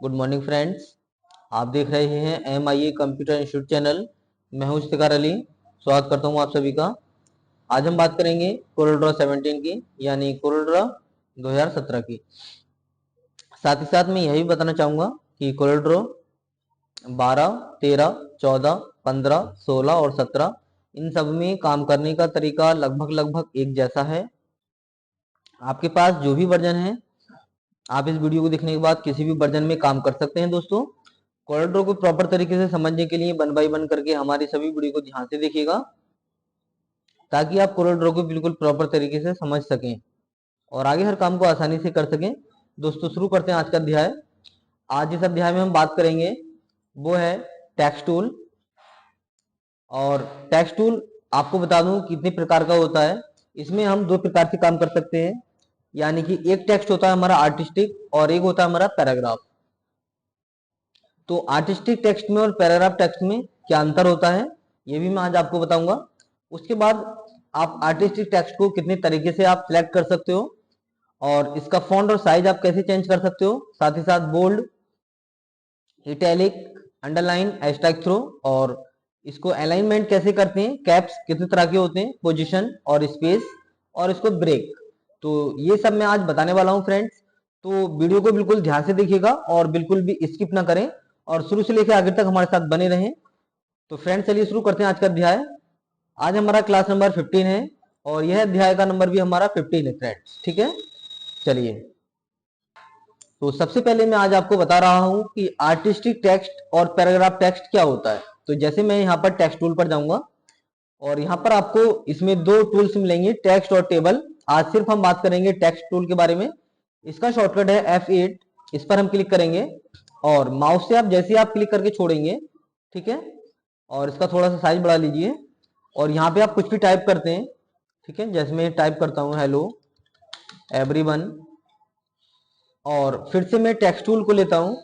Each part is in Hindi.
Good morning friends. आप देख रहे हैं MIA कंप्यूटर इंस्टीट्यूट चैनल। मैं हूं इफ्तिकार अली। स्वागत करता हूं आप सभी का। आज हम बात करेंगे कोरल ड्रॉ 17 की, यानी कोरल ड्रॉ 2017 की। साथ ही साथ मैं यही बताना चाहूंगा कि कोरल ड्रॉ 12, 13, 14, 15, 16 और 17 इन सब में काम करने का तरीका लगभग एक जैसा है। आपके पास जो भी वर्जन है, आप इस वीडियो को देखने के बाद किसी भी वर्जन में काम कर सकते हैं। दोस्तों, कोरल ड्रॉ को प्रॉपर तरीके से समझने के लिए 1 बाय 1 करके हमारी सभी वीडियो को ध्यान से देखिएगा, ताकि आप कोरल ड्रॉ को बिल्कुल प्रॉपर तरीके से समझ सकें और आगे हर काम को आसानी से कर सकें। दोस्तों, शुरू करते हैं आज का अध्याय। आज इस अध्याय में हम बात करेंगे वो है टेक्स्ट टूल। और टेक्स्ट टूल आपको बता दूं कितने प्रकार का होता है। इसमें हम 2 प्रकार से काम कर सकते हैं, यानी कि एक टेक्स्ट होता है हमारा आर्टिस्टिक और एक होता है हमारा पैराग्राफ। तो आर्टिस्टिक टेक्स्ट में और पैराग्राफ टेक्स्ट में क्या अंतर होता है, ये भी मैं आज आपको बताऊंगा। उसके बाद आप आर्टिस्टिक टेक्स्ट को कितने तरीके से आप सिलेक्ट कर सकते हो और इसका फॉन्ट और साइज आप कैसे चेंज कर सकते हो। साथ ही साथ bold, italic, underline, hashtag through, और इसको अलाइनमेंट कैसे करते हैं, कैप्स कितने तरह के होते हैं, पोजीशन और स्पेस, और इसको ब्रेक। तो ये सब मैं आज बताने वाला हूं फ्रेंड्स। तो वीडियो को बिल्कुल ध्यान से देखिएगा और बिल्कुल भी स्किप ना करें और शुरू से लेकर आगे तक हमारे साथ बने रहें। तो फ्रेंड्स, चलिए शुरू करते हैं आज का अध्याय। आज हमारा क्लास नंबर 15 है और यह अध्याय का नंबर भी हमारा 15 है फ्रेंड्स। ठीक है, चलिए। तो सबसे पहले मैं आज आपको बता रहा हूं कि आर्टिस्टिक टेक्स्ट और पैराग्राफ टेक्स्ट क्या होता है। तो जैसे मैं यहाँ पर टेक्स्ट टूल पर जाऊंगा और यहाँ पर आपको इसमें 2 टूल्स मिलेंगे, टेक्स्ट और टेबल। आज सिर्फ हम बात करेंगे टेक्स्ट टूल के बारे में। इसका शॉर्टकट है F8। इस पर हम क्लिक करेंगे और माउस से आप जैसे आप क्लिक करके छोड़ेंगे, ठीक है, और इसका थोड़ा सा साइज बढ़ा लीजिए और यहाँ पे आप कुछ भी टाइप करते हैं। ठीक है, जैसे मैं टाइप करता हूँ हेलो एवरीवन, और फिर से मैं टेक्स्ट टूल को लेता हूँ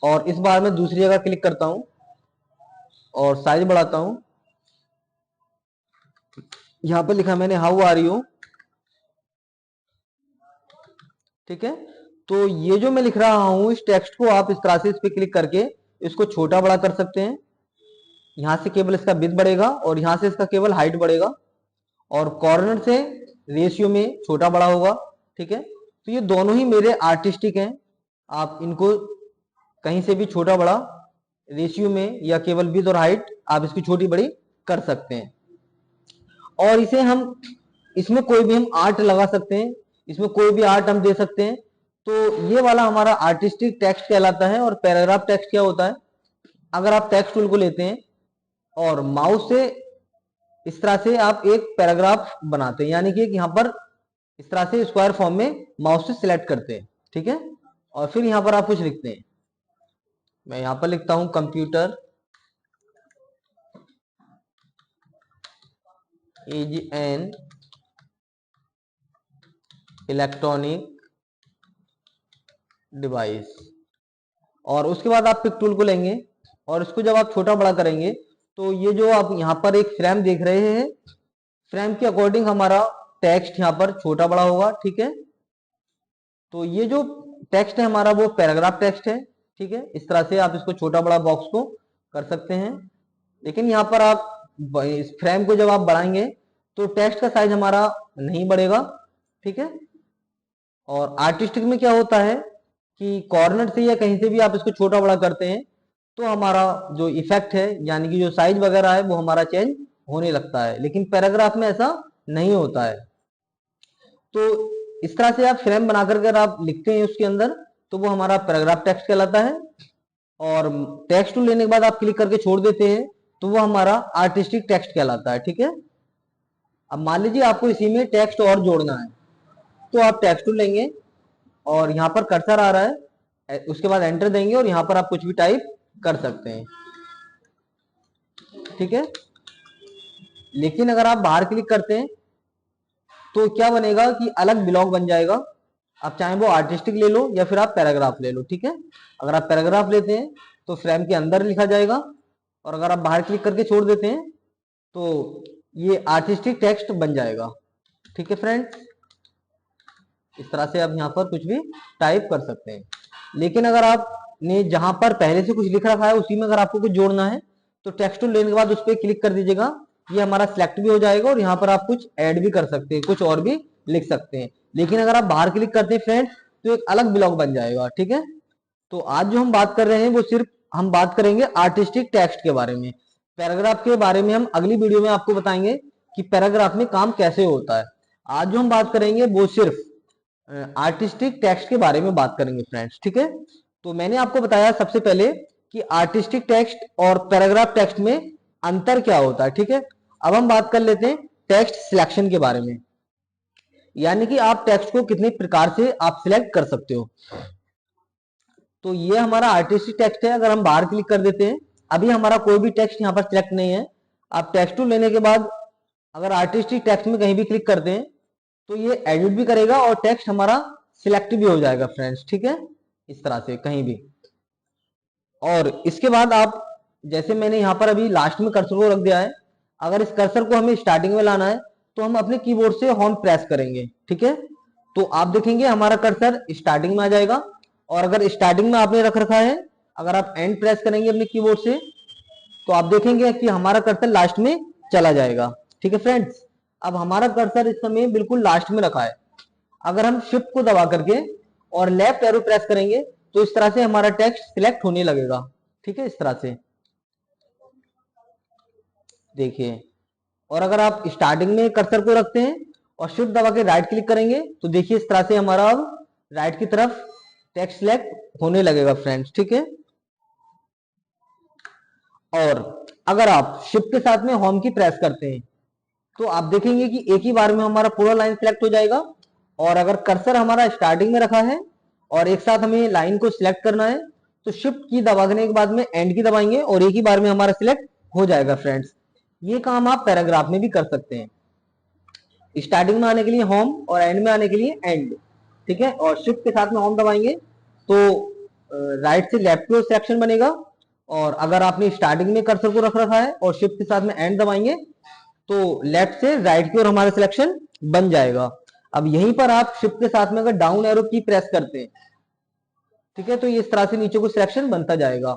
और इस बार मैं दूसरी जगह क्लिक करता हूँ और साइज बढ़ाता हूँ। यहाँ पर लिखा मैंने हाउ आर यू। ठीक है, तो ये जो मैं लिख रहा हूं इस टेक्स्ट को आप इस तरह से इस पे क्लिक करके इसको छोटा बड़ा कर सकते हैं। यहां से केवल इसका विड्थ बढ़ेगा और यहां से इसका केवल हाइट बढ़ेगा और कॉर्नर से रेशियो में छोटा बड़ा होगा। ठीक है, तो ये दोनों ही मेरे आर्टिस्टिक हैं। आप इनको कहीं से भी छोटा बड़ा रेशियो में या केवल विड्थ और हाइट आप इसकी छोटी बड़ी कर सकते हैं। और इसे हम इसमें कोई भी हम आर्ट लगा सकते हैं, इसमें कोई भी आर्ट हम दे सकते हैं। तो ये वाला हमारा आर्टिस्टिक टेक्स्ट कहलाता है। और पैराग्राफ टेक्स्ट क्या होता है, अगर आप टेक्स्ट टूल को लेते हैं और माउस से इस तरह से आप एक पैराग्राफ बनाते हैं, यानी कि यहाँ पर इस तरह से स्क्वायर फॉर्म में माउस से सिलेक्ट करते हैं। ठीक है, और फिर यहाँ पर आप कुछ लिखते हैं। मैं यहाँ पर लिखता हूं computer is an electronic device. और उसके बाद आप पिक टूल को लेंगे और इसको जब आप छोटा बड़ा करेंगे तो ये जो आप यहाँ पर एक फ्रेम देख रहे हैं, फ्रेम के अकॉर्डिंग हमारा टेक्स्ट यहाँ पर छोटा बड़ा होगा। ठीक है, तो ये जो टेक्स्ट है हमारा वो पैराग्राफ टेक्स्ट है। ठीक है, इस तरह से आप इसको छोटा बड़ा बॉक्स को कर सकते हैं। लेकिन यहाँ पर आप इस फ्रेम को जब आप बढ़ाएंगे तो टेक्स्ट का साइज हमारा नहीं बढ़ेगा। ठीक है, और आर्टिस्टिक में क्या होता है कि कॉर्नर से या कहीं से भी आप इसको छोटा बड़ा करते हैं तो हमारा जो इफेक्ट है, यानी कि जो साइज वगैरह है, वो हमारा चेंज होने लगता है। लेकिन पैराग्राफ में ऐसा नहीं होता है। तो इस तरह से आप फ्रेम बनाकर अगर आप लिखते हैं उसके अंदर, तो वो हमारा पैराग्राफ टेक्स्ट कहलाता है। और टेक्स्ट टूल लेने के बाद आप क्लिक करके छोड़ देते हैं तो वो हमारा आर्टिस्टिक टेक्स्ट कहलाता है। ठीक है, अब मान लीजिए आपको इसी में टेक्स्ट और जोड़ना है, तो आप टेक्स्ट टूल लेंगे और यहाँ पर कर्सर आ रहा है, उसके बाद एंटर देंगे और यहाँ पर आप कुछ भी टाइप कर सकते हैं। ठीक है, लेकिन अगर आप बाहर क्लिक करते हैं तो क्या बनेगा कि अलग ब्लॉक बन जाएगा। आप चाहे वो आर्टिस्टिक ले लो या फिर आप पैराग्राफ ले लो। ठीक है, अगर आप पैराग्राफ लेते हैं तो फ्रेम के अंदर लिखा जाएगा और अगर आप बाहर क्लिक करके छोड़ देते हैं तो ये आर्टिस्टिक टेक्स्ट बन जाएगा। ठीक है फ्रेंड्स, इस तरह से आप यहाँ पर कुछ भी टाइप कर सकते हैं। लेकिन अगर आपने जहां पर पहले से कुछ लिख रखा है उसी में अगर आपको कुछ जोड़ना है तो टेक्स्ट टूल लेने के बाद उस पर क्लिक कर दीजिएगा, ये हमारा सिलेक्ट भी हो जाएगा और यहाँ पर आप कुछ ऐड भी कर सकते हैं, कुछ और भी लिख सकते हैं। लेकिन अगर आप बाहर क्लिक करते हैं फ्रेंड्स तो एक अलग ब्लॉक बन जाएगा, ठीक है। तो आज जो हम बात कर रहे हैं वो सिर्फ हम बात करेंगे आर्टिस्टिक टेक्स्ट के बारे में। पैराग्राफ के बारे में हम अगली वीडियो में आपको बताएंगे कि पैराग्राफ में काम कैसे होता है। आज जो हम बात करेंगे वो सिर्फ आर्टिस्टिक टेक्स्ट के बारे में बात करेंगे फ्रेंड्स, ठीक है। तो मैंने आपको बताया सबसे पहले कि आर्टिस्टिक टेक्स्ट और पैराग्राफ टेक्स्ट में अंतर क्या होता है, ठीक है। अब हम बात कर लेते हैं टेक्स्ट सिलेक्शन के बारे में, यानी कि आप टेक्स्ट को कितने प्रकार से आप सिलेक्ट कर सकते हो। तो ये हमारा आर्टिस्टिक टेक्स्ट है। अगर हम बाहर क्लिक कर देते हैं, अभी हमारा कोई भी टेक्स्ट यहाँ पर सिलेक्ट नहीं है। आप टेक्स्ट टूल लेने के बाद अगर आर्टिस्टिक टेक्स्ट में कहीं भी क्लिक करते हैं तो ये एडिट भी करेगा और टेक्स्ट हमारा सिलेक्ट भी हो जाएगा फ्रेंड्स, ठीक है, इस तरह से कहीं भी। और इसके बाद आप जैसे मैंने यहाँ पर अभी लास्ट में कर्सर को रख दिया है, अगर इस कर्सर को हमें स्टार्टिंग में लाना है तो हम अपने कीबोर्ड से होम प्रेस करेंगे, ठीक है। तो आप देखेंगे हमारा कर्सर स्टार्टिंग में आ जाएगा। और अगर स्टार्टिंग में आपने रख रखा है, अगर आप एंड प्रेस करेंगे अपने कीबोर्ड से तो आप देखेंगे कि हमारा कर्सर लास्ट में चला जाएगा, ठीक है फ्रेंड्स। अब हमारा कर्सर इस समय बिल्कुल लास्ट में रखा है। अगर हम शिफ्ट को दबा करके और लेफ्ट एरो प्रेस करेंगे तो इस तरह से हमारा टेक्स्ट सिलेक्ट होने लगेगा, ठीक है, इस तरह से देखिए। और अगर आप स्टार्टिंग में कर्सर को रखते हैं और शिफ्ट दबा के राइट क्लिक करेंगे तो देखिए इस तरह से हमारा अब राइट की तरफ टेक्स्ट सिलेक्ट होने लगेगा फ्रेंड्स, ठीक है। और अगर आप शिफ्ट के साथ में होम की प्रेस करते हैं तो आप देखेंगे कि एक ही बार में हमारा पूरा लाइन सिलेक्ट हो जाएगा। और अगर कर्सर हमारा स्टार्टिंग में रखा है और एक साथ हमें लाइन को सिलेक्ट करना है तो शिफ्ट की दबाने के बाद में एंड की दबाएंगे और एक ही बार में हमारा सिलेक्ट हो जाएगा फ्रेंड्स। ये काम आप पैराग्राफ में भी कर सकते हैं, स्टार्टिंग में आने के लिए होम और एंड में आने के लिए एंड, ठीक है। और शिफ्ट के साथ में होम दबाएंगे तो राइट से लेफ्ट की ओर सेक्शन बनेगा। और अगर आपने स्टार्टिंग में कर्सर को रख रखा है और शिफ्ट के साथ में एंड दबाएंगे तो लेफ्ट से राइट की ओर हमारा सिलेक्शन बन जाएगा। अब यहीं पर आप शिफ्ट के साथ में अगर डाउन एरो की प्रेस करते हैं, ठीक है, तो ये इस तरह से नीचे को सिलेक्शन बनता जाएगा।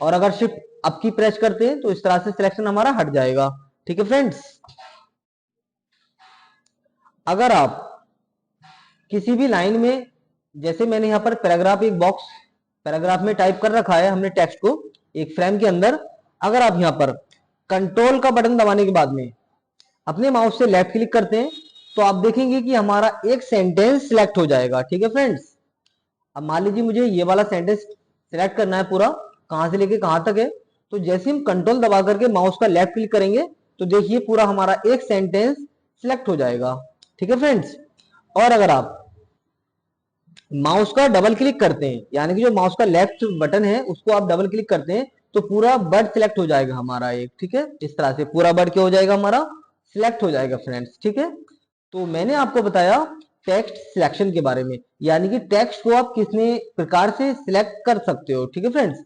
और अगर शिफ्ट अप की प्रेस करते हैं तो इस तरह से सिलेक्शन हमारा हट जाएगा, ठीक है फ्रेंड्स। अगर आप किसी भी लाइन में, जैसे मैंने यहाँ पर पैराग्राफ एक बॉक्स पैराग्राफ में टाइप कर रखा है हमने टेक्स्ट को एक फ्रेम के अंदर, अगर आप यहाँ पर कंट्रोल का बटन दबाने के बाद में अपने माउस से लेफ्ट क्लिक करते हैं तो आप देखेंगे कि हमारा एक सेंटेंस सिलेक्ट हो जाएगा, ठीक है फ्रेंड्स। अब मान लीजिए मुझे ये वाला सेंटेंस सिलेक्ट करना है पूरा, कहां से लेके कहां तक है। तो जैसे हम कंट्रोल दबा करके माउस का लेफ्ट क्लिक करेंगे तो देखिए पूरा हमारा एक सेंटेंस सिलेक्ट हो जाएगा, ठीक है फ्रेंड्स। और अगर आप माउस का डबल क्लिक करते हैं, यानी कि जो माउस का लेफ्ट बटन है उसको आप डबल क्लिक करते हैं तो पूरा वर्ड सिलेक्ट हो जाएगा हमारा एक, ठीक है, इस तरह से पूरा वर्ड क्या हो जाएगा हमारा सिलेक्ट हो जाएगा फ्रेंड्स, ठीक है। तो मैंने आपको बताया टेक्स्ट सिलेक्शन के बारे में, यानी कि टेक्स्ट को आप कितने प्रकार से सिलेक्ट कर सकते हो, ठीक है फ्रेंड्स।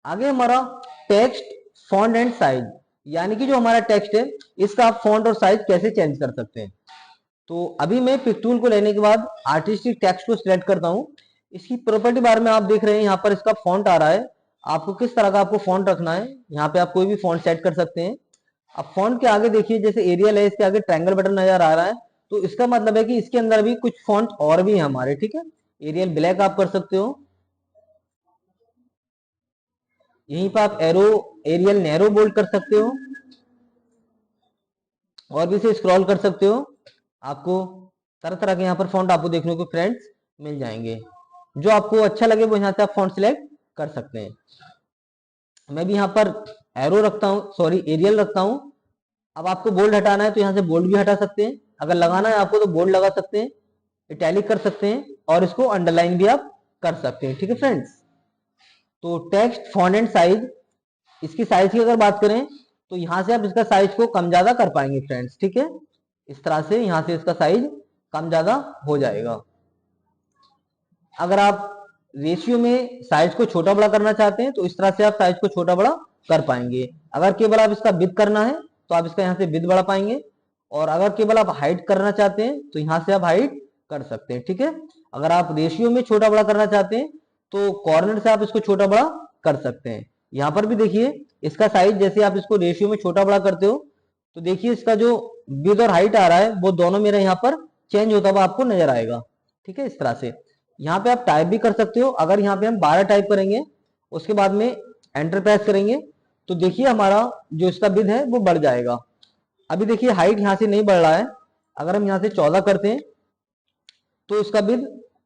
आगे हमारा टेक्स्ट फॉन्ट एंड साइज, यानी कि जो हमारा टेक्स्ट है इसका आप फॉन्ट और साइज कैसे चेंज कर सकते हैं। तो अभी मैं पिक टूल को लेने के बाद आर्टिस्टिक टेक्स्ट को सिलेक्ट करता हूं। इसकी प्रॉपर्टी बार में आप देख रहे हैं यहाँ पर इसका फॉन्ट आ रहा है। आपको किस तरह का आपको फॉन्ट रखना है, यहाँ पे आप कोई भी फॉन्ट सेट कर सकते हैं। अब फॉन्ट के आगे देखिए जैसे एरियल है, इसके आगे ट्रायंगल बटन नजर आ रहा है, तो इसका मतलब है कि इसके अंदर भी कुछ फॉन्ट और भी है हमारे, ठीक है। एरियल ब्लैक आप कर सकते हो, यहीं पर आप एरियल नैरो बोल्ड कर सकते हो और भी इसे स्क्रॉल कर सकते हो। आपको तरह तरह के यहाँ पर फॉन्ट आपको देखने को फ्रेंड्स मिल जाएंगे, जो आपको अच्छा लगे वो यहाँ से आप फॉन्ट सिलेक्ट कर सकते हैं। मैं भी यहाँ पर एरो रखता हूँ, सॉरी एरियल रखता हूँ। अब आपको बोल्ड हटाना है तो यहाँ से बोल्ड भी हटा सकते हैं, अगर लगाना है आपको तो बोल्ड लगा सकते हैं, इटैलिक कर सकते हैं और इसको अंडरलाइन भी आप कर सकते हैं, ठीक है फ्रेंड्स। तो टेक्स्ट फॉन्ट एंड साइज, इसकी साइज की अगर बात करें तो यहाँ से आप इसका साइज को कम ज्यादा कर पाएंगे फ्रेंड्स, ठीक है। इस तरह से यहाँ से इसका साइज कम ज्यादा हो जाएगा। अगर आप रेशियो में साइज को छोटा बड़ा करना चाहते हैं तो इस तरह से आप साइज को छोटा बड़ा कर पाएंगे। अगर केवल आप इसका विड्थ करना है तो आप इसका यहाँ से विड्थ बढ़ा पाएंगे, और अगर केवल आप हाइट करना चाहते हैं तो यहाँ से आप हाइट कर सकते हैं, ठीक है। अगर आप रेशियो में छोटा बड़ा करना चाहते हैं तो कॉर्नर से आप इसको छोटा बड़ा कर सकते हैं। यहाँ पर भी देखिए इसका साइज जैसे आप इसको रेशियो में छोटा बड़ा करते हो तो देखिए इसका जो विड्थ और हाइट आ रहा है वो दोनों मेरा यहाँ पर चेंज होता हुआ आपको नजर आएगा। ठीक है, इस तरह से यहाँ पे आप टाइप भी कर सकते हो। अगर यहाँ पे हम 12 टाइप करेंगे उसके बाद में एंटर प्रेस करेंगे तो देखिए हमारा जो इसका विड्थ है वो बढ़ जाएगा। अभी देखिए हाइट यहाँ से नहीं बढ़ रहा है, अगर हम यहाँ से 14 करते हैं तो इसका विड्थ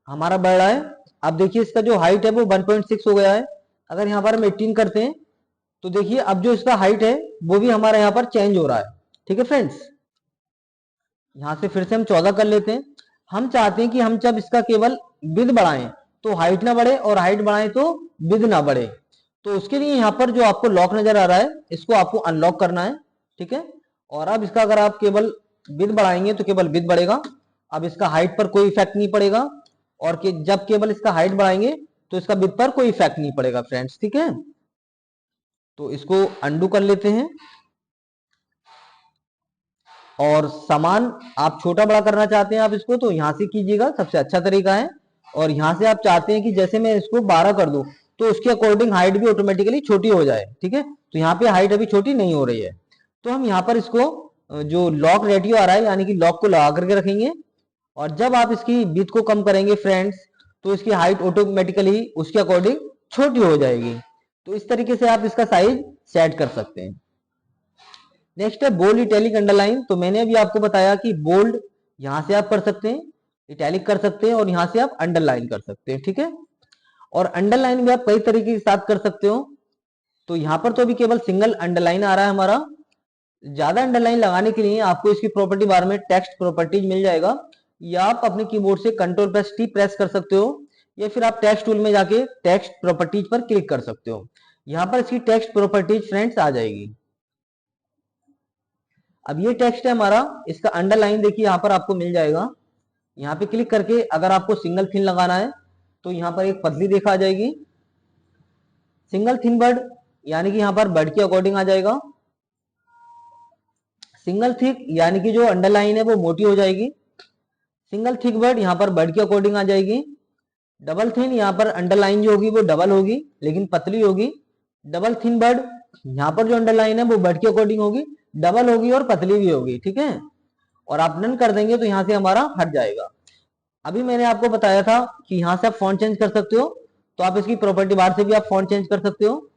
हमारा बढ़ रहा है। अब देखिए इसका जो हाइट है वो 1.6 हो गया है। अगर यहाँ पर हम 18 करते हैं तो देखिए अब जो इसका हाइट है वो भी हमारा यहाँ पर चेंज हो रहा है। ठीक है फ्रेंड्स, यहाँ से फिर से हम 14 कर लेते हैं। हम चाहते हैं कि हम जब इसका केवल विड्थ बढ़ाएं तो हाइट ना बढ़े और हाइट बढ़ाएं तो विड्थ ना बढ़े। तो उसके लिए यहाँ पर जो आपको लॉक नजर आ रहा है इसको आपको अनलॉक करना है। ठीक है, और अब इसका अगर आप केवल विड्थ बढ़ाएंगे तो केवल विड्थ बढ़ेगा, अब इसका हाइट पर कोई इफेक्ट नहीं पड़ेगा। और कि जब केवल इसका हाइट बढ़ाएंगे तो इसका विड्थ पर कोई इफेक्ट नहीं पड़ेगा फ्रेंड्स। ठीक है, तो इसको अंडू कर लेते हैं। और समान आप छोटा बड़ा करना चाहते हैं आप इसको तो यहां से कीजिएगा, सबसे अच्छा तरीका है। और यहां से आप चाहते हैं कि जैसे मैं इसको 12 कर दूं तो उसके अकॉर्डिंग हाइट भी ऑटोमेटिकली छोटी हो जाए। ठीक है, तो यहाँ पे हाइट अभी छोटी नहीं हो रही है तो हम यहाँ पर इसको जो लॉक रेडियो आ रहा है यानी कि लॉक को लगा करके रखेंगे। और जब आप इसकी विड्थ को कम करेंगे फ्रेंड्स तो इसकी हाइट ऑटोमेटिकली उसके अकॉर्डिंग छोटी हो जाएगी। तो इस तरीके से आप इसका साइज सेट कर सकते हैं। नेक्स्ट है बोल्ड इटैलिक अंडरलाइन। तो मैंने अभी आपको बताया कि बोल्ड यहां से आप कर सकते हैं, इटैलिक कर सकते हैं और यहां से आप अंडरलाइन कर सकते हैं। ठीक है, और अंडरलाइन भी आप कई तरीके के साथ कर सकते हो। तो यहाँ पर तो अभी केवल सिंगल अंडरलाइन आ रहा है हमारा। ज्यादा अंडरलाइन लगाने के लिए आपको इसकी प्रॉपर्टी बार में टेक्स्ट प्रॉपर्टीज मिल जाएगा, या आप अपने कीबोर्ड से कंट्रोल प्लस टी प्रेस कर सकते हो, या फिर आप टेक्स्ट टूल में जाके टेक्स्ट प्रॉपर्टीज पर क्लिक कर सकते हो। यहाँ पर इसकी टेक्स्ट प्रॉपर्टीज फ्रेंड्स आ जाएगी। अब ये टेक्स्ट है हमारा, इसका अंडरलाइन देखिए यहाँ पर आपको मिल जाएगा। यहाँ पे क्लिक करके अगर आपको सिंगल थिन लगाना है तो यहाँ पर एक पतली रेखा आ जाएगी, सिंगल थिन वर्ड यानी कि यहाँ पर वर्ड के अकॉर्डिंग आ जाएगा। सिंगल थिक यानी कि जो अंडरलाइन है वो मोटी हो जाएगी। सिंगल थिक वर्ड यहाँ पर वर्ड के अकॉर्डिंग आ जाएगी। डबल थिन यहाँ पर अंडरलाइन जो होगी वो डबल होगी लेकिन पतली होगी। डबल थिन वर्ड यहाँ पर जो अंडरलाइन है वो वर्ड के अकॉर्डिंग होगी, डबल होगी और पतली भी होगी। ठीक है, और आप डन कर देंगे तो यहाँ से हमारा हट जाएगा। अभी मैंने आपको बताया था कि यहाँ से आप फॉन्ट चेंज कर सकते हो, तो आप इसकी प्रॉपर्टी बार से भी आप फॉन्ट चेंज कर सकते हो।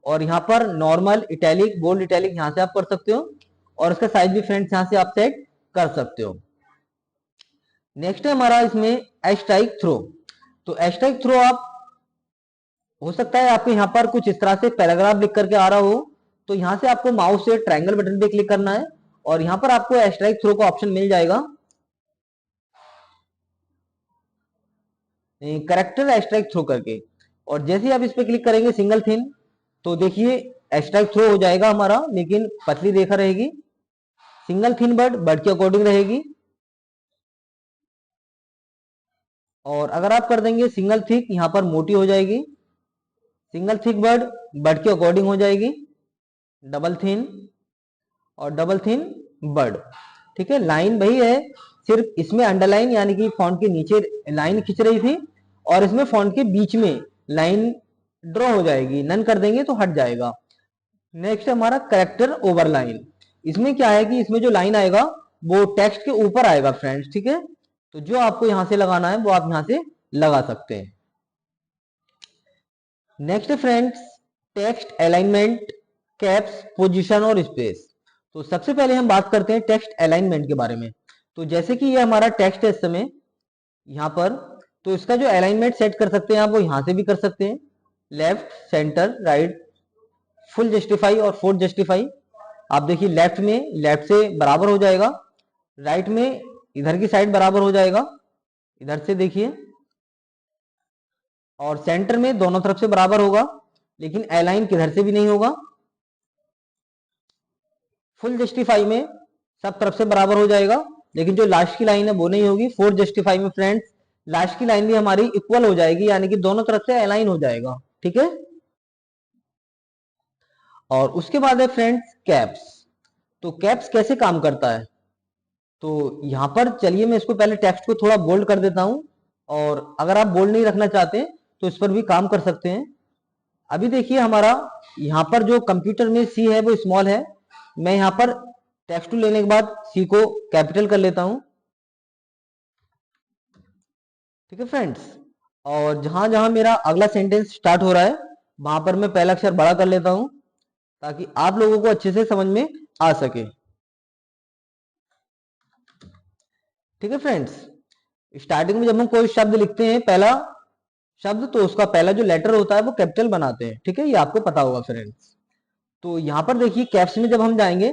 और यहाँ पर नॉर्मल इटैलिक बोल्ड इटैलिक यहाँ से आप कर सकते हो, और इसका साइज भी फ्रेंड्स यहाँ से आप सेट कर सकते हो। नेक्स्ट है हमारा इसमें एस्ट्राइक थ्रो। तो एस्ट्राइक थ्रो आप हो सकता है आपके यहाँ पर कुछ इस तरह से पैराग्राफ लिख करके आ रहा हो, तो यहाँ से आपको माउस से ट्रायंगल बटन पे क्लिक करना है और यहाँ पर आपको एस्ट्राइक थ्रो का ऑप्शन मिल जाएगा, करेक्टर एस्ट्राइक थ्रो करके। और जैसे ही आप इस पे क्लिक करेंगे सिंगल थिन तो देखिए एस्ट्राइक थ्रो हो जाएगा हमारा, लेकिन पतली रेखा रहेगी। सिंगल थिन वर्ड के अकॉर्डिंग रहेगी। और अगर आप कर देंगे सिंगल थिक यहाँ पर मोटी हो जाएगी। सिंगल थिक वर्ड के अकॉर्डिंग हो जाएगी। डबल थिन और डबल थिन वर्ड। ठीक है, लाइन वही है, सिर्फ इसमें अंडरलाइन यानी कि फॉन्ट के नीचे लाइन खींच रही थी और इसमें फॉन्ट के बीच में लाइन ड्रॉ हो जाएगी। नन कर देंगे तो हट जाएगा। नेक्स्ट है हमारा करेक्टर ओवरलाइन। इसमें क्या है कि इसमें जो लाइन आएगा वो टेक्स्ट के ऊपर आएगा फ्रेंड्स। ठीक है, तो जो आपको यहां से लगाना है वो आप यहां से लगा सकते हैं। Next friends text alignment, caps, position और स्पेस। तो सबसे पहले हम बात करते हैं टेक्स्ट अलाइनमेंट के बारे में। तो जैसे कि ये हमारा टेक्स्ट है इस समय यहाँ पर, तो इसका जो अलाइनमेंट सेट कर सकते हैं आप वो यहां से भी कर सकते हैं, left, centre, right, full justify और फोर्थ जस्टिफाई। आप देखिए लेफ्ट में लेफ्ट से बराबर हो जाएगा, राइट में इधर की साइड बराबर हो जाएगा, इधर से देखिए, और सेंटर में दोनों तरफ से बराबर होगा लेकिन अलाइन किधर से भी नहीं होगा। फुल जस्टिफाई में सब तरफ से बराबर हो जाएगा लेकिन जो लास्ट की लाइन है वो नहीं होगी। फोर्थ जस्टिफाई में फ्रेंड्स लास्ट की लाइन भी हमारी इक्वल हो जाएगी यानी कि दोनों तरफ से अलाइन हो जाएगा। ठीक है, और उसके बाद है फ्रेंड्स कैप्स। तो कैप्स कैसे काम करता है, तो यहां पर चलिए मैं इसको पहले टेक्स्ट को थोड़ा बोल्ड कर देता हूं, और अगर आप बोल्ड नहीं रखना चाहते तो इस पर भी काम कर सकते हैं। अभी देखिए हमारा यहाँ पर जो कंप्यूटर में सी है वो स्मॉल है। मैं यहाँ पर टेक्स्ट टू लेने के बाद सी को कैपिटल कर लेता हूं। ठीक है फ्रेंड्स, और जहां जहां मेरा अगला सेंटेंस स्टार्ट हो रहा है वहां पर मैं पहला अक्षर बड़ा कर लेता हूं ताकि आप लोगों को अच्छे से समझ में आ सके। ठीक है फ्रेंड्स, स्टार्टिंग में जब हम कोई शब्द लिखते हैं पहला शब्द, तो उसका पहला जो लेटर होता है वो कैपिटल बनाते हैं। ठीक है, ये आपको पता होगा फ्रेंड्स। तो यहां पर देखिए कैप्स में जब हम जाएंगे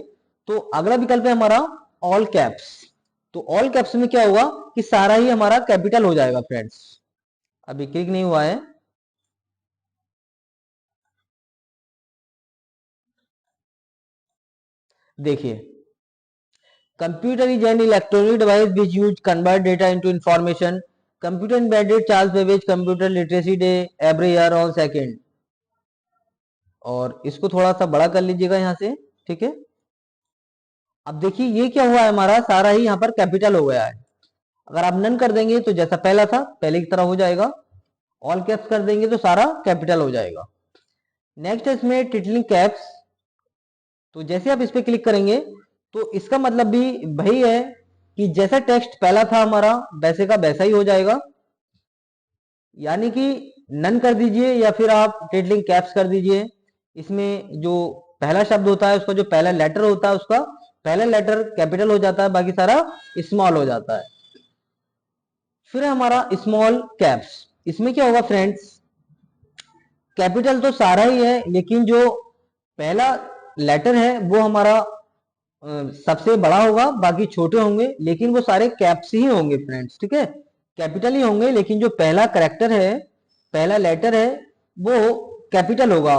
तो अगला विकल्प है हमारा ऑल कैप्स। तो ऑल कैप्स में क्या होगा कि सारा ही हमारा कैपिटल हो जाएगा फ्रेंड्स। अभी क्लिक नहीं हुआ है। देखिए, computer is an electronic device which use convert data into information. Computer invented Charles Babbage computer literacy day every year on second. और इसको थोड़ा सा बड़ा कर लीजिएगा यहां से। ठीक है, अब देखिए ये क्या हुआ है, हमारा सारा ही यहाँ पर कैपिटल हो गया है। अगर आप नन कर देंगे तो जैसा पहला था पहले की तरह हो जाएगा, ऑल कैप्स कर देंगे तो सारा कैपिटल हो जाएगा। नेक्स्ट है इसमें टिटलिंग कैप्स। तो जैसे आप इस पे क्लिक करेंगे तो इसका मतलब भी वही है कि जैसा टेक्स्ट पहला था हमारा वैसे का वैसा ही हो जाएगा। यानी कि नन कर दीजिए या फिर आप टिटलिंग कैप्स कर दीजिए। इसमें जो पहला शब्द होता है उसका जो पहला लेटर होता है उसका पहला लेटर कैपिटल हो जाता है, बाकी सारा स्मॉल हो जाता है। फिर हमारा स्मॉल कैप्स, इसमें क्या होगा फ्रेंड्स, कैपिटल तो सारा ही है लेकिन जो पहला लेटर है वो हमारा सबसे बड़ा होगा, बाकी छोटे होंगे लेकिन वो सारे कैप्स ही होंगे फ्रेंड्स। ठीक है, कैपिटल ही होंगे लेकिन जो पहला करेक्टर है पहला लेटर है वो कैपिटल होगा,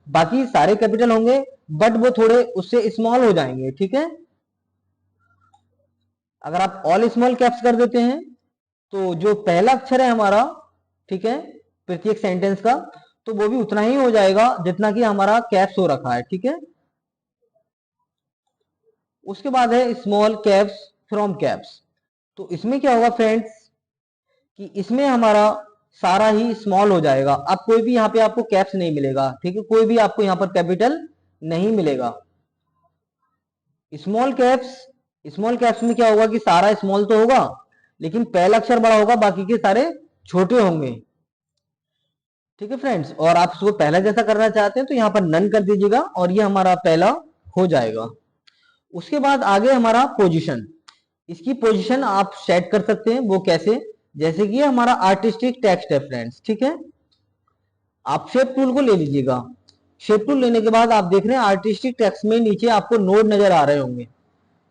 बाकी सारे कैपिटल होंगे बट वो थोड़े उससे स्मॉल हो जाएंगे। ठीक है, अगर आप ऑल स्मॉल कैप्स कर देते हैं तो जो पहला अक्षर है हमारा, ठीक है, प्रत्येक सेंटेंस का, तो वो भी उतना ही हो जाएगा जितना कि हमारा कैप्स हो रखा है। ठीक है, उसके बाद है स्मॉल कैप्स फ्रॉम कैप्स। तो इसमें क्या होगा फ्रेंड्स कि इसमें हमारा सारा ही स्मॉल हो जाएगा। अब कोई भी यहाँ पे आपको कैप्स नहीं मिलेगा। ठीक है, कोई भी आपको यहाँ पर कैपिटल नहीं मिलेगा। स्मॉल कैप्स में क्या होगा कि सारा स्मॉल तो होगा लेकिन पहला अक्षर बड़ा होगा, बाकी के सारे छोटे होंगे। ठीक है फ्रेंड्स, और आप इसको पहला जैसा करना चाहते हैं तो यहाँ पर नन कर दीजिएगा और ये हमारा पहला हो जाएगा। उसके बाद आगे हमारा पोजीशन, इसकी पोजीशन आप सेट कर सकते हैं। वो कैसे, जैसे कि हमारा आर्टिस्टिक टेक्स्ट है फ्रेंड्स। ठीक है, आप शेप टूल को ले लीजिएगा। शेप टूल लेने के बाद आप देख रहे हैं आर्टिस्टिक टेक्स्ट में नीचे आपको नोड नजर आ रहे होंगे।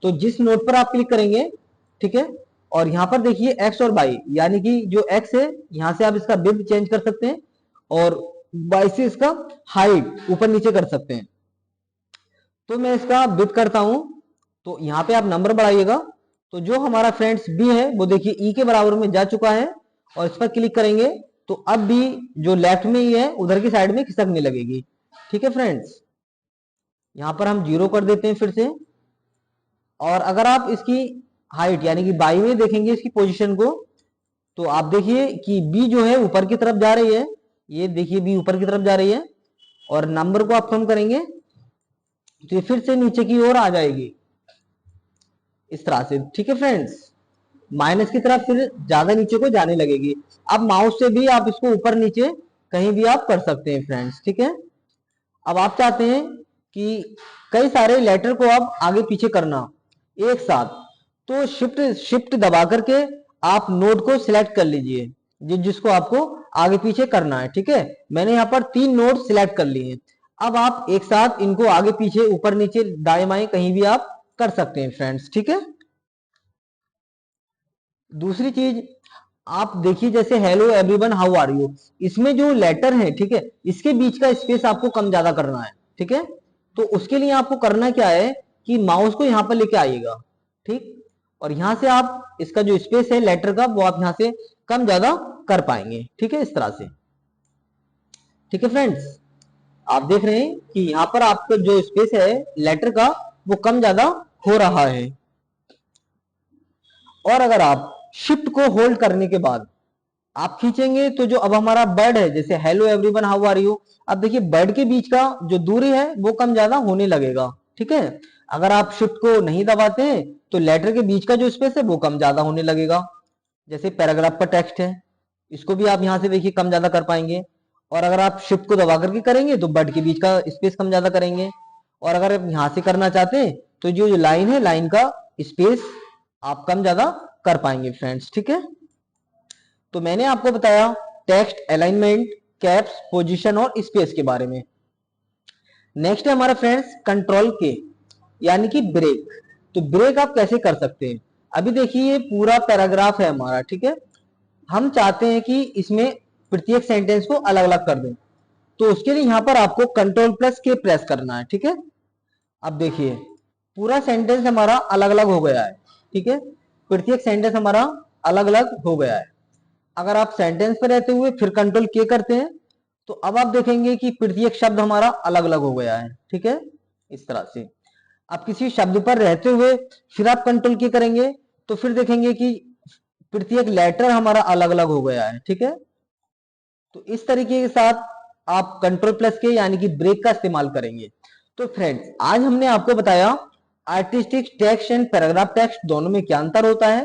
तो जिस नोड पर आप क्लिक करेंगे, ठीक है, और यहाँ पर देखिए एक्स और वाई, यानी कि जो एक्स है यहाँ से आप इसका विड्थ चेंज कर सकते हैं और वाई से इसका हाइट ऊपर नीचे कर सकते हैं। तो मैं इसका विड्थ करता हूं, तो यहाँ पे आप नंबर बढ़ाइएगा। तो जो हमारा फ्रेंड्स बी है वो देखिए ई के बराबर में जा चुका है, और इस पर क्लिक करेंगे तो अब भी जो लेफ्ट में ही है उधर की साइड में खिसकने लगेगी। ठीक है फ्रेंड्स, यहाँ पर हम 0 कर देते हैं फिर से। और अगर आप इसकी हाइट यानी कि बाई में देखेंगे इसकी पोजीशन को, तो आप देखिए कि बी जो है ऊपर की तरफ जा रही है। ये देखिए बी ऊपर की तरफ जा रही है, और नंबर को आप कम करेंगे तो ये फिर से नीचे की ओर आ जाएगी इस तरह से। ठीक है फ्रेंड्स, माइनस की तरफ फिर ज्यादा नीचे को जाने लगेगी। अब माउस से भी आप इसको ऊपर नीचे कहीं भी आप कर सकते हैं फ्रेंड्स। ठीक है, अब आप चाहते हैं कि कई सारे लेटर को आप आगे पीछे करना एक साथ, तो शिफ्ट शिफ्ट दबा करके आप नोड को सिलेक्ट कर लीजिए जिसको आपको आगे पीछे करना है। ठीक है, मैंने यहाँ पर 3 नोड सिलेक्ट कर लिए हैं। अब आप एक साथ इनको आगे पीछे ऊपर नीचे दाएं बाएं कहीं भी आप कर सकते हैं फ्रेंड्स। ठीक है, दूसरी चीज आप देखिए जैसे hello everyone how are you, इसमें जो लेटर है, ठीक है, इसके बीच का स्पेस आपको कम ज्यादा करना है। ठीक है, तो उसके लिए आपको करना क्या है कि माउस को यहां पर लेके आइएगा। ठीक, और यहां से आप इसका जो स्पेस है लेटर का वो आप यहां से कम ज्यादा कर पाएंगे। ठीक है, इस तरह से। ठीक है फ्रेंड्स, आप देख रहे हैं कि यहां पर आपका जो स्पेस है लेटर का वो कम ज्यादा हो रहा है। और अगर आप शिफ्ट को होल्ड करने के बाद आप खींचेंगे तो जो अब हमारा बर्ड है, जैसे hello everyone how are you, अब देखिए बर्ड के बीच का जो दूरी है वो कम ज्यादा होने लगेगा। ठीक है, अगर आप शिफ्ट को नहीं दबाते हैं तो लेटर के बीच का जो स्पेस है वो कम ज्यादा होने लगेगा। जैसे पैराग्राफ का टेक्स्ट है, इसको भी आप यहां से देखिए कम ज्यादा कर पाएंगे। और अगर आप शिफ्ट को दबा करके करेंगे तो बर्ड के बीच का स्पेस कम ज्यादा करेंगे। और अगर आप यहां से करना चाहते हैं तो जो लाइन है, लाइन का स्पेस आप कम ज्यादा कर पाएंगे फ्रेंड्स। ठीक है, तो मैंने आपको बताया टेक्स्ट अलाइनमेंट, कैप्स, पोजीशन और स्पेस के बारे में। नेक्स्ट है हमारा फ्रेंड्स कंट्रोल के, यानी कि ब्रेक। तो ब्रेक आप कैसे कर सकते हैं? अभी देखिए ये पूरा पैराग्राफ है हमारा, ठीक है, हम चाहते हैं कि इसमें प्रत्येक सेंटेंस को अलग अलग कर दें, तो उसके लिए यहां पर आपको कंट्रोल प्लस के प्रेस करना है। ठीक है, अब देखिए पूरा सेंटेंस हमारा अलग अलग हो गया है। ठीक है, प्रत्येक सेंटेंस हमारा अलग अलग हो गया है। अगर आप सेंटेंस पे रहते हुए फिर कंट्रोल के करते हैं तो अब आप देखेंगे कि प्रत्येक शब्द हमारा अलग अलग हो गया है। ठीक है, इस तरह से आप किसी शब्द पर रहते हुए फिर आप कंट्रोल के करेंगे तो फिर देखेंगे कि प्रत्येक लेटर हमारा अलग अलग हो गया है। ठीक है, तो इस तरीके के साथ आप कंट्रोल प्लस के यानी कि ब्रेक का इस्तेमाल करेंगे। तो फ्रेंड्स आज हमने आपको बताया artistic text and paragraph text दोनों में क्या अंतर होता है,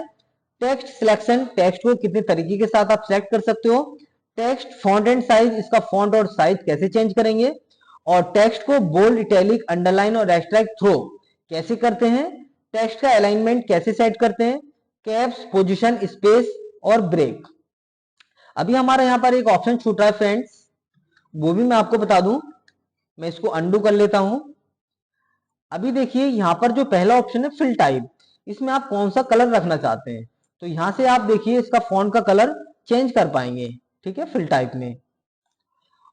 टेक्स्ट सिलेक्शन, टेक्स्ट को कितने तरीके के साथ आप सिलेक्ट कर सकते हो, टेक्स्ट फॉन्ट एंड साइज, इसका फॉन्ट और साइज कैसे चेंज करेंगे, और टेक्स्ट को बोल्ड, इटैलिक, अंडरलाइन और एक्स्ट्रैक्ट थ्रो कैसे करते हैं, टेक्स्ट का अलाइनमेंट कैसे सेट करते हैं, कैप्स, पोजीशन, स्पेस और ब्रेक। अभी हमारा यहाँ पर एक ऑप्शन छूट रहा है फ्रेंड्स, वो भी मैं आपको बता दूं। मैं इसको अंडू कर लेता हूं। अभी देखिए यहाँ पर जो पहला ऑप्शन है फिल टाइप, इसमें आप कौन सा कलर रखना चाहते हैं, तो यहां से आप देखिए इसका फॉन्ट का कलर चेंज कर पाएंगे। ठीक है, फिल टाइप में।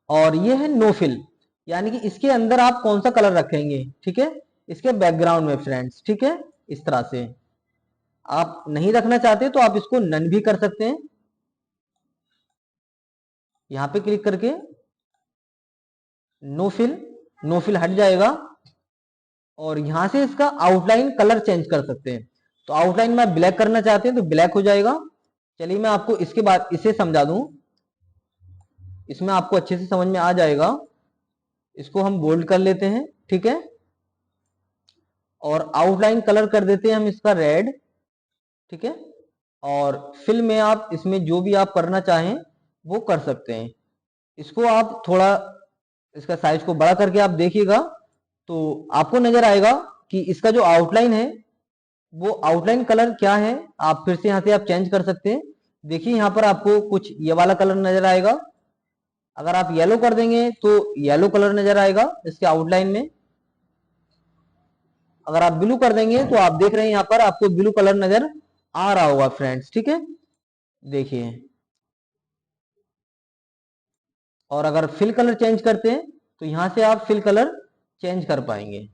और ये है नो फिल, यानी कि इसके अंदर आप कौन सा कलर रखेंगे, ठीक है, इसके बैकग्राउंड में फ्रेंड्स। ठीक है, इस तरह से आप नहीं रखना चाहते तो आप इसको नन भी कर सकते हैं। यहां पे क्लिक करके नो फिल, नो फिल हट जाएगा और यहां से इसका आउटलाइन कलर चेंज कर सकते हैं। तो आउटलाइन में ब्लैक करना चाहते हैं तो ब्लैक हो जाएगा। चलिए मैं आपको इसके बाद इसे समझा दूं, इसमें आपको अच्छे से समझ में आ जाएगा। इसको हम बोल्ड कर लेते हैं। ठीक है, और आउटलाइन कलर कर देते हैं हम इसका रेड। ठीक है, और फिल में आप इसमें जो भी आप करना चाहें वो कर सकते हैं। इसको आप थोड़ा इसका साइज को बड़ा करके आप देखिएगा तो आपको नजर आएगा कि इसका जो आउटलाइन है वो आउटलाइन कलर क्या है, आप फिर से यहाँ से आप चेंज कर सकते हैं। देखिए यहाँ पर आपको कुछ ये वाला कलर नजर आएगा, अगर आप येलो कर देंगे तो येलो कलर नजर आएगा इसके आउटलाइन में। अगर आप ब्लू कर देंगे तो आप देख रहे हैं यहाँ पर आपको ब्लू कलर नजर आ रहा होगा फ्रेंड्स। ठीक है, देखिए, और अगर फिल कलर चेंज करते हैं तो यहां से आप फिल कलर चेंज कर पाएंगे।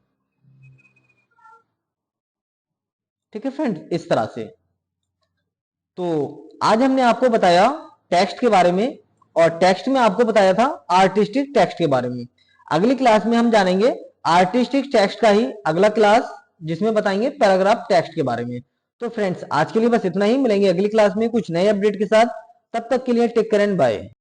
ठीक है फ्रेंड्स, इस तरह से। तो आज हमने आपको बताया टेक्स्ट के बारे में, और टेक्स्ट में आपको बताया था आर्टिस्टिक टेक्स्ट के बारे में। अगली क्लास में हम जानेंगे आर्टिस्टिक टेक्स्ट का ही अगला क्लास, जिसमें बताएंगे पैराग्राफ टेक्स्ट के बारे में। तो फ्रेंड्स आज के लिए बस इतना ही, मिलेंगे अगली क्लास में कुछ नए अपडेट के साथ। तब तक के लिए टेक केयर एंड बाय।